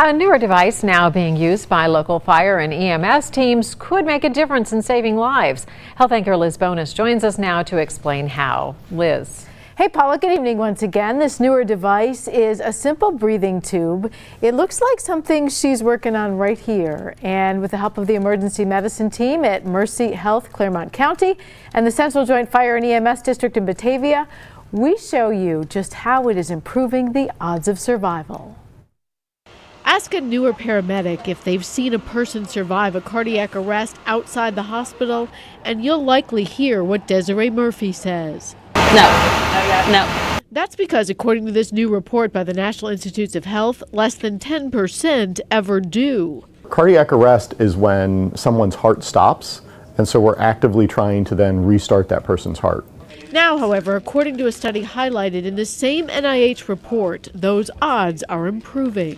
A newer device now being used by local fire and EMS teams could make a difference in saving lives. Health anchor Liz Bonus joins us now to explain how. Liz. Hey Paula, good evening once again. This newer device is a simple breathing tube. It looks like something she's working on right here. And with the help of the emergency medicine team at Mercy Health-Clermont County and the Central Joint Fire and EMS District in Batavia, we show you just how it is improving the odds of survival. Ask a newer paramedic if they've seen a person survive a cardiac arrest outside the hospital, and you'll likely hear what Desiree Murphy says. No. That's because, according to this new report by the National Institutes of Health, less than 10% ever do. Cardiac arrest is when someone's heart stops, and so we're actively trying to then restart that person's heart. Now, however, according to a study highlighted in the same NIH report, those odds are improving.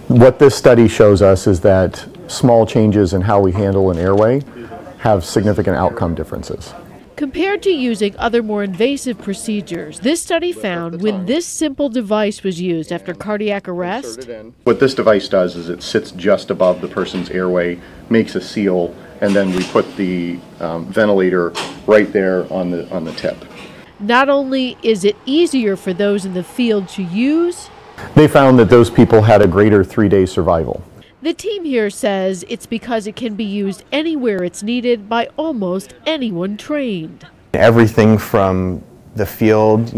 What this study shows us is that small changes in how we handle an airway have significant outcome differences. Compared to using other more invasive procedures, this study found when this simple device was used after cardiac arrest. What this device does is it sits just above the person's airway, makes a seal, and then we put the ventilator right there on the tip. Not only is it easier for those in the field to use, they found that those people had a greater 3-day survival. The team here says it's because it can be used anywhere it's needed by almost anyone trained. Everything from the field,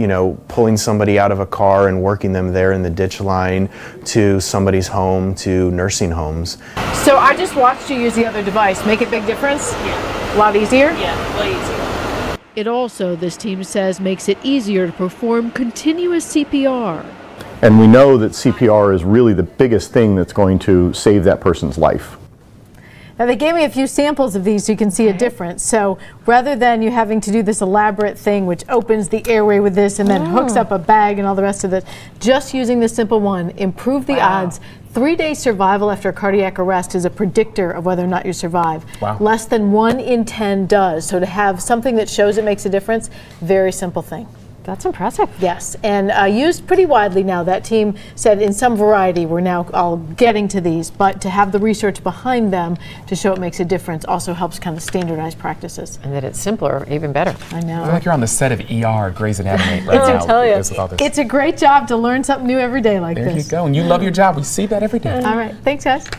pulling somebody out of a car and working them there in the ditch line, to somebody's home, to nursing homes. So I just watched you use the other device. Make a big difference? Yeah. A lot easier? Yeah, way easier. It also, this team says, makes it easier to perform continuous CPR. And we know that CPR is really the biggest thing that's going to save that person's life. Now they gave me a few samples of these so you can see a difference. So rather than you having to do this elaborate thing which opens the airway with this and then hooks up a bag and all the rest of it, just using this simple one, improve the odds. 3-day survival after cardiac arrest is a predictor of whether or not you survive. Less than 1 in 10 does. So to have something that shows it makes a difference, very simple thing. That's impressive. Yes, and used pretty widely now. That team said in some variety we're now all getting to these, but to have the research behind them to show it makes a difference also helps kind of standardize practices. And that it's simpler, even better. I know. I feel like you're on the set of ER at Grey's Anatomy right now. I tell you, it's a great job to learn something new every day like this. There you go, and you love your job. We see that every day. All right, thanks guys.